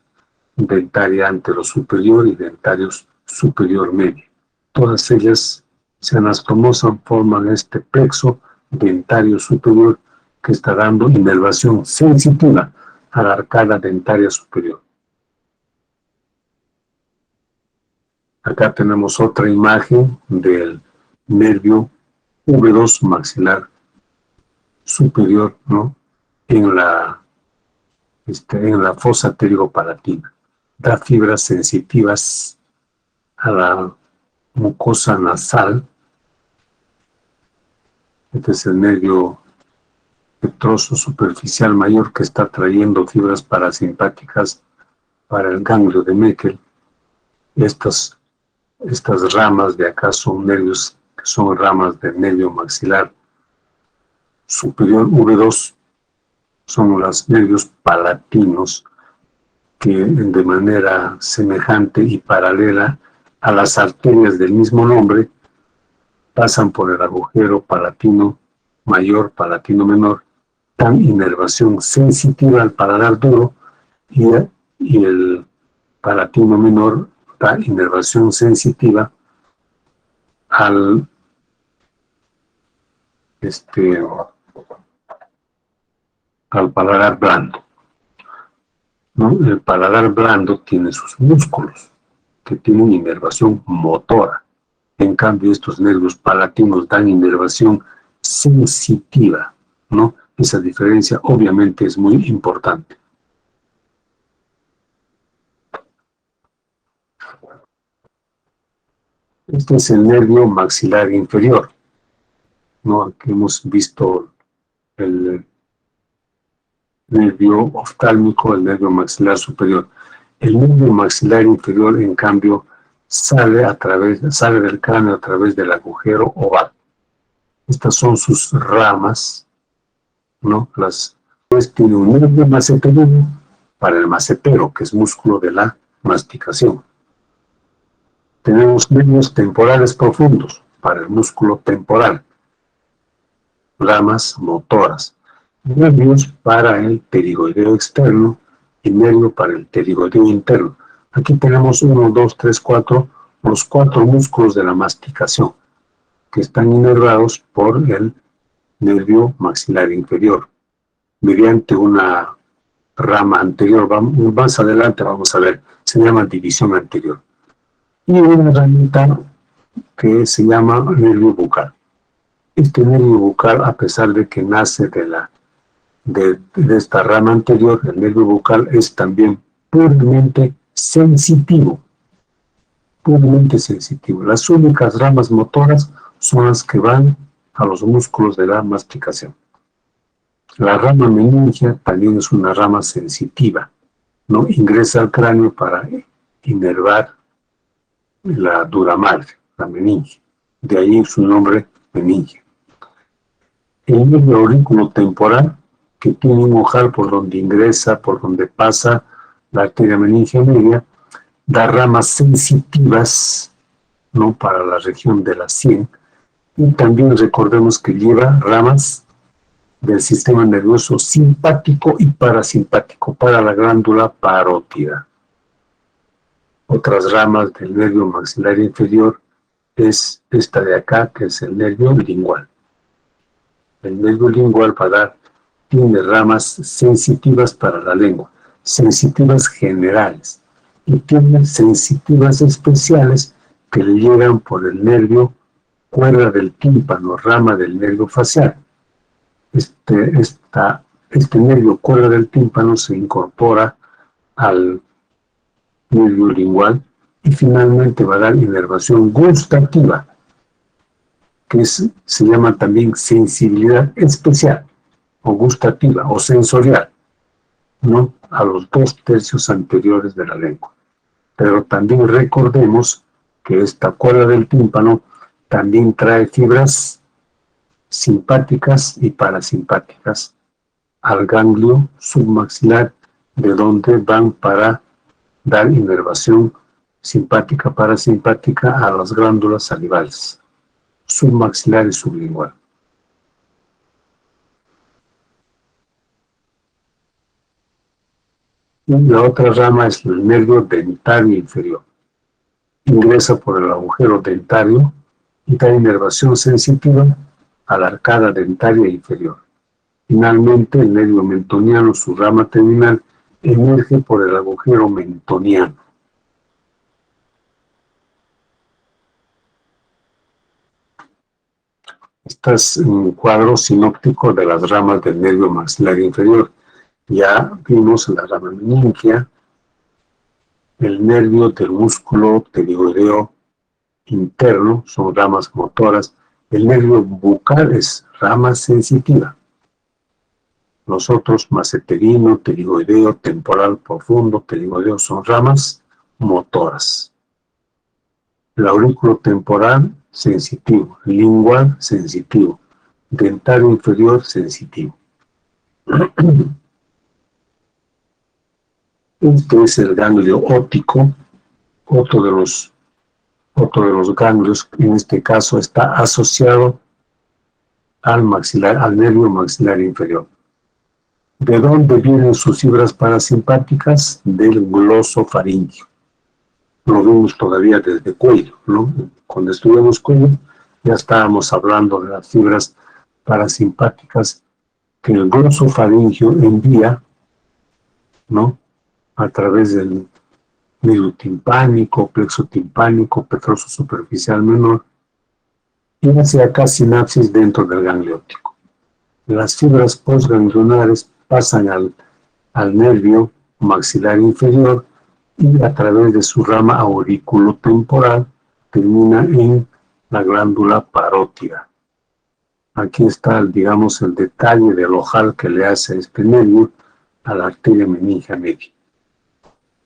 dentaria anterosuperior y dentarios superior medio. Todas ellas se anastomosan, forman este plexo dentario superior que está dando inervación sensitiva a la arcada dentaria superior. Acá tenemos otra imagen del nervio V2 maxilar superior, ¿no? en la fosa pterigopalatina. Da fibras sensitivas a la mucosa nasal. Este es el nervio petroso superficial mayor que está trayendo fibras parasimpáticas para el ganglio de Meckel. Estas ramas de acá son nervios que son ramas del nervio maxilar superior V2, son los nervios palatinos que de manera semejante y paralela a las arterias del mismo nombre pasan por el agujero palatino mayor, palatino menor, dan inervación sensitiva al paladar duro y el palatino menor da inervación sensitiva al paladar blando, ¿no? El paladar blando tiene sus músculos que tienen inervación motora. En cambio, estos nervios palatinos dan inervación sensitiva, ¿no? Esa diferencia obviamente es muy importante. Este es el nervio maxilar inferior, ¿no? Aquí hemos visto el nervio oftálmico, el nervio maxilar superior. El nervio maxilar inferior, en cambio, sale del cráneo a través del agujero oval. Estas son sus ramas, ¿no? Pues tiene un nervio maceterino para el macetero, que es músculo de la masticación. Tenemos nervios temporales profundos para el músculo temporal, ramas motoras, nervios para el pterigoideo externo y nervio para el pterigoideo interno. Aquí tenemos 1, 2, 3, 4, los 4 músculos de la masticación que están inervados por el nervio maxilar inferior mediante una rama anterior. Más adelante vamos a ver, se llama división anterior. Y una ramita que se llama nervio bucal. Este nervio bucal, a pesar de que nace de esta rama anterior, el nervio bucal es también puramente sensitivo. Puramente sensitivo. Las únicas ramas motoras son las que van a los músculos de la masticación. La rama meningia también es una rama sensitiva, ¿no? Ingresa al cráneo para inervar la dura madre, la meninge. De ahí su nombre, meninge. El nervio aurículo temporal, que tiene un ojal por donde ingresa, por donde pasa la arteria meningia media, da ramas sensitivas, ¿no? Para la región de la sien, y también recordemos que lleva ramas del sistema nervioso simpático y parasimpático para la glándula parótida. Otras ramas del nervio maxilar inferior es esta de acá, que es el nervio lingual. El nervio lingual tiene ramas sensitivas para la lengua, sensitivas generales, y tiene sensitivas especiales que le llegan por el nervio cuerda del tímpano, rama del nervio facial. Este nervio cuerda del tímpano se incorpora al nervio lingual y finalmente va a dar inervación gustativa, que se llama también sensibilidad especial o gustativa o sensorial, ¿no? A los 2/3 anteriores de la lengua. Pero también recordemos que esta cuerda del tímpano también trae fibras simpáticas y parasimpáticas al ganglio submaxilar, de donde van para dar inervación simpática, parasimpática a las glándulas salivales, submaxilar y sublingual. Y la otra rama es el nervio dentario inferior. Ingresa por el agujero dentario y da inervación sensitiva a la arcada dentaria inferior. Finalmente, el nervio mentoniano, su rama terminal, emerge por el agujero mentoniano. Este es un cuadro sinóptico de las ramas del nervio maxilar inferior. Ya vimos la rama meningia, el nervio del músculo pterigoideo interno, son ramas motoras. El nervio bucal es rama sensitiva. Los otros, maseterino, pterigoideo, temporal profundo, pterigoideo, son ramas motoras. El aurículo temporal, sensitivo. Lingual, sensitivo. Dentario inferior, sensitivo. Este es el ganglio óptico, otro de los ganglios, en este caso está asociado al maxilar, al nervio maxilar inferior. ¿De dónde vienen sus fibras parasimpáticas? Del glosofaringio. Lo vimos todavía desde cuello, ¿no? Cuando estudiamos cuello, ya estábamos hablando de las fibras parasimpáticas que el glosofaringio envía, ¿no? A través del medio timpánico, plexo timpánico, petroso superficial menor, y hace acá sinapsis dentro del ganglio óptico. Las fibras postganglionares pasan al nervio maxilar inferior y a través de su rama auriculotemporal termina en la glándula parótida. Aquí está, digamos, el detalle del ojal que le hace este nervio a la arteria meningia media.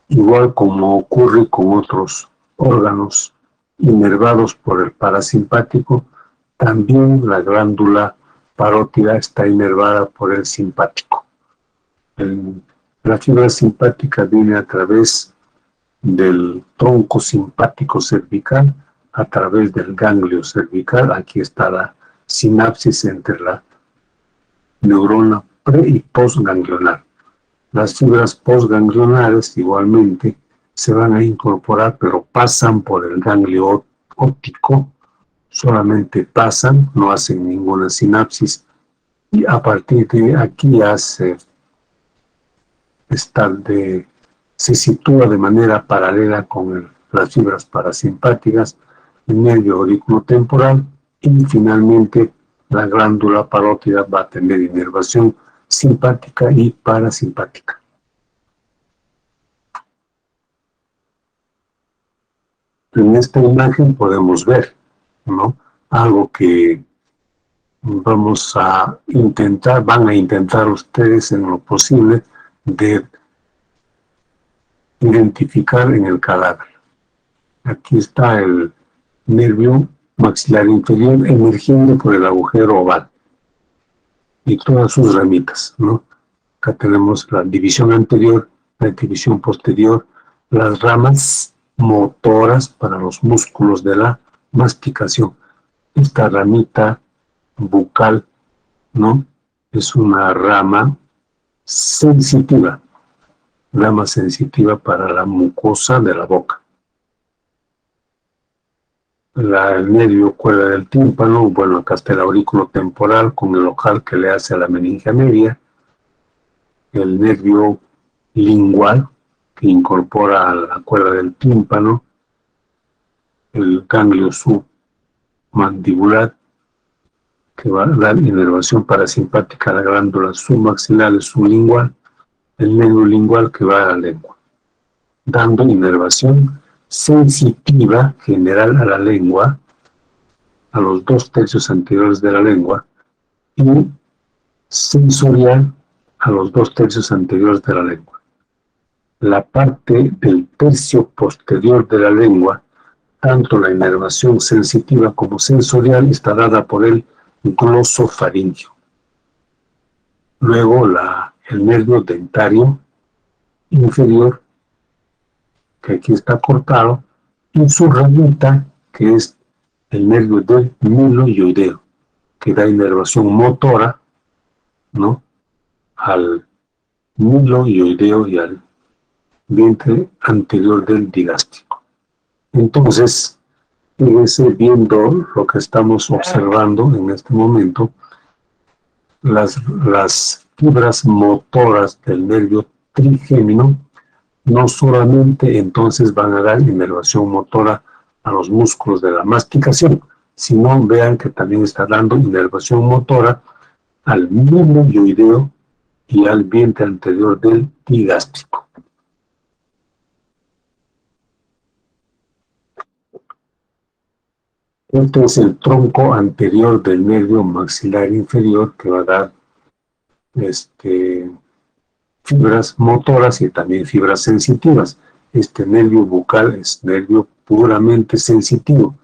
Igual como ocurre con otros órganos inervados por el parasimpático, también la glándula parótida está inervada por el simpático. La fibra simpática viene a través del tronco simpático cervical, a través del ganglio cervical. Aquí está la sinapsis entre la neurona pre- y postganglionar. Las fibras postganglionares igualmente se van a incorporar, pero pasan por el ganglio óptico, solamente pasan, no hacen ninguna sinapsis, y a partir de aquí ya se sitúa de manera paralela con las fibras parasimpáticas, el nervio auriculotemporal, y finalmente la glándula parótida va a tener inervación simpática y parasimpática. En esta imagen podemos ver, ¿no?, algo que van a intentar ustedes en lo posible de identificar en el cadáver. Aquí está el nervio maxilar inferior emergiendo por el agujero oval y todas sus ramitas, ¿no? Acá tenemos la división anterior, la división posterior, las ramas motoras para los músculos de la masticación. Esta ramita bucal, ¿no?, es una rama sensitiva para la mucosa de la boca. el nervio cuerda del tímpano, bueno, acá está el aurículo temporal con el ojal que le hace a la meninge media, el nervio lingual que incorpora a la cuerda del tímpano, el ganglio submandibular que va a dar inervación parasimpática a la glándula submaxilar sublingual, el nervio lingual que va a la lengua, dando inervación sensitiva general a la lengua, a los 2/3 anteriores de la lengua, y sensorial a los 2/3 anteriores de la lengua. La parte del tercio posterior de la lengua, tanto la inervación sensitiva como sensorial, está dada por el glosofaringio. Luego el nervio dentario inferior, que aquí está cortado, y su ramita, que es el nervio del miloioideo, que da inervación motora, ¿no?, al miloioideo y al vientre anterior del digástrico. Entonces, fíjense, viendo lo que estamos observando en este momento, las fibras motoras del nervio trigémino no solamente entonces van a dar inervación motora a los músculos de la masticación, sino vean que también está dando inervación motora al miloioideo y al vientre anterior del digástrico. Este es el tronco anterior del nervio maxilar inferior que va a dar fibras motoras y también fibras sensitivas. Este nervio bucal es nervio puramente sensitivo.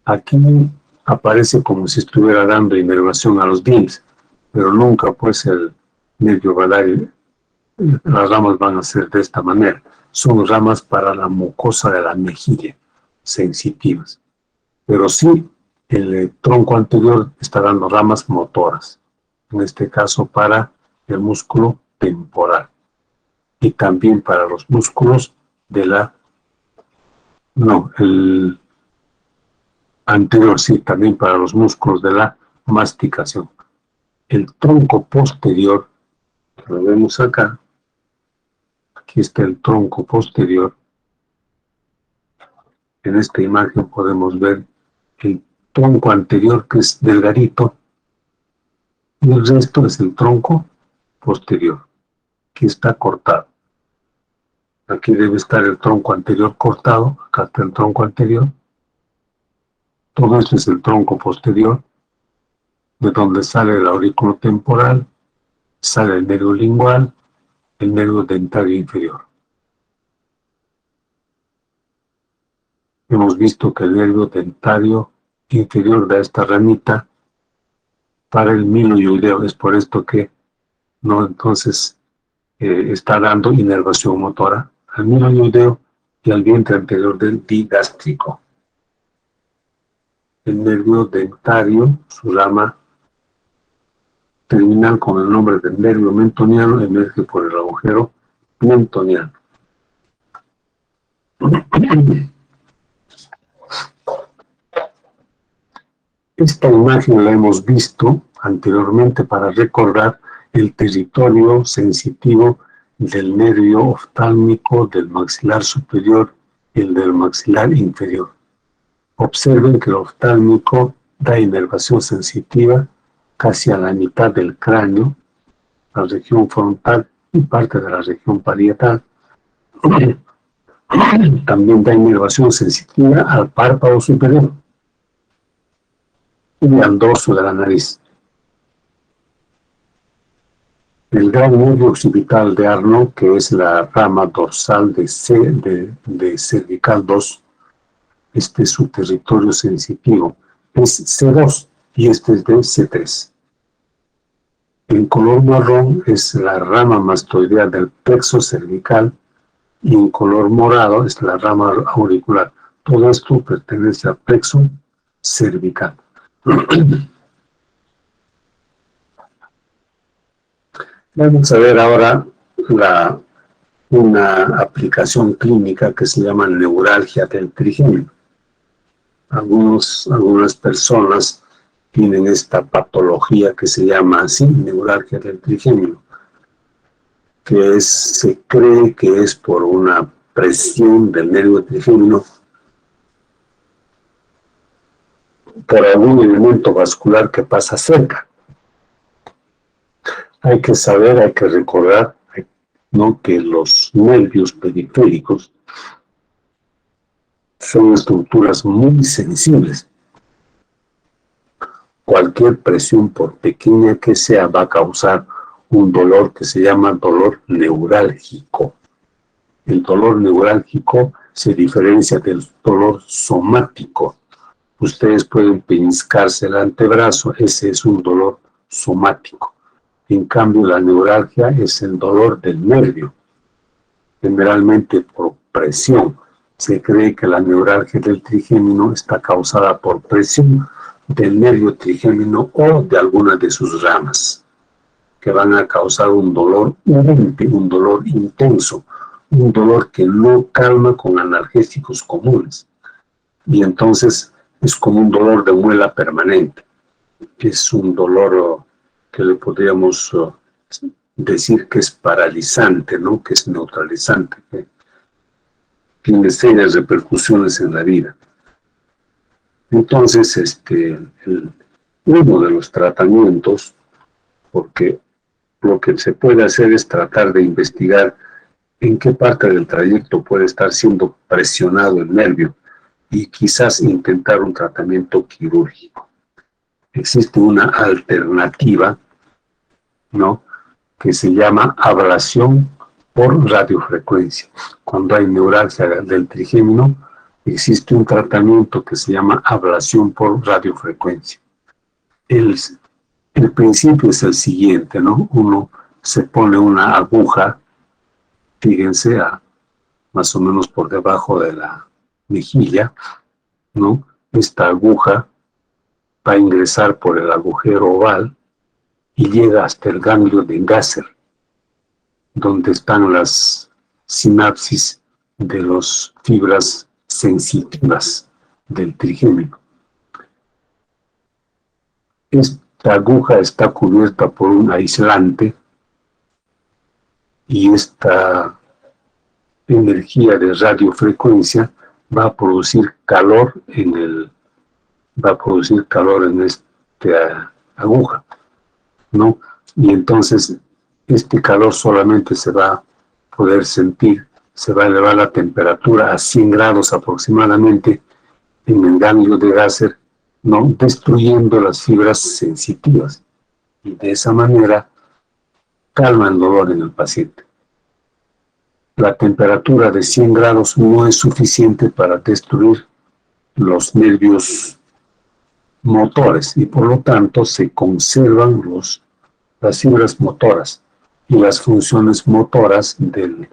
Aquí aparece como si estuviera dando inervación a los dientes, pero nunca pues el nervio va a dar, las ramas van a ser de esta manera. Son ramas para la mucosa de la mejilla, sensitivas. Pero sí, el tronco anterior está dando ramas motoras, en este caso para el músculo temporal y también para los músculos de el anterior, sí, también para los músculos de la masticación. El tronco posterior, que lo vemos acá, aquí está el tronco posterior. En esta imagen podemos ver el tronco anterior, que es delgadito, y el resto es el tronco posterior, que está cortado. Aquí debe estar el tronco anterior cortado, acá está el tronco anterior. Todo esto es el tronco posterior, de donde sale el aurículo temporal, sale el nervio lingual, el nervio dentario inferior. Hemos visto que el nervio dentario inferior da esta ramita para el miloioideo. Es por esto que no entonces está dando inervación motora al miloioideo y al vientre anterior del digástrico. El nervio dentario, su rama terminal con el nombre del nervio mentoniano, emerge por el agujero mentoniano. Esta imagen la hemos visto anteriormente para recordar el territorio sensitivo del nervio oftálmico del maxilar superior y el del maxilar inferior. Observen que el oftálmico da inervación sensitiva casi a la mitad del cráneo, la región frontal y parte de la región parietal. También da inervación sensitiva al párpado superior y al dorso de la nariz. El gran nervio occipital de Arnold, que es la rama dorsal de cervical 2, este es su territorio sensitivo, es C2 y este es de C3. En color marrón es la rama mastoidea del plexo cervical y en color morado es la rama auricular. Todo esto pertenece al plexo cervical. Vamos a ver ahora una aplicación clínica que se llama neuralgia del trigémino. algunas personas tienen esta patología que se llama así, neuralgia del trigémino, que se cree que es por una presión del nervio trigémino por algún elemento vascular que pasa cerca. Hay que saber, hay que recordar, ¿no?, que los nervios periféricos son estructuras muy sensibles. Cualquier presión, por pequeña que sea, va a causar un dolor que se llama dolor neurálgico. El dolor neurálgico se diferencia del dolor somático. Ustedes pueden pellizcarse el antebrazo, ese es un dolor somático. En cambio, la neuralgia es el dolor del nervio, generalmente por presión. Se cree que la neuralgia del trigémino está causada por presión del nervio trigémino o de alguna de sus ramas, que van a causar un dolor urgente, un dolor intenso, un dolor que no calma con analgésicos comunes. Y entonces es como un dolor de muela permanente. Es un dolor que le podríamos decir que es paralizante, ¿no?, que es neutralizante, que tiene serias repercusiones en la vida. Entonces, uno de los tratamientos, porque lo que se puede hacer es tratar de investigar en qué parte del trayecto puede estar siendo presionado el nervio y quizás intentar un tratamiento quirúrgico. Existe una alternativa, ¿no?, que se llama ablación por radiofrecuencia. Cuando hay neuralgia del trigémino, existe un tratamiento que se llama ablación por radiofrecuencia. El principio es el siguiente, ¿no? Uno se pone una aguja, fíjense, más o menos por debajo de la mejilla, ¿no? Esta aguja va a ingresar por el agujero oval y llega hasta el ganglio de Gasser, donde están las sinapsis de las fibras sensitivas del trigémino. Esta aguja está cubierta por un aislante y esta energía de radiofrecuencia va a producir calor en esta aguja, ¿no? Y entonces este calor solamente se va a poder sentir, se va a elevar la temperatura a 100 grados aproximadamente en el ganglio de Gasser, ¿no?, destruyendo las fibras sensitivas. Y de esa manera calma el dolor en el paciente. La temperatura de 100 grados no es suficiente para destruir los nervios motores y por lo tanto se conservan las fibras motoras y las funciones motoras del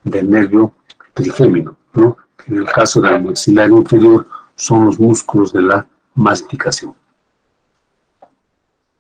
nervio trigémino, ¿no? En el caso del maxilar inferior son los músculos de la masticación.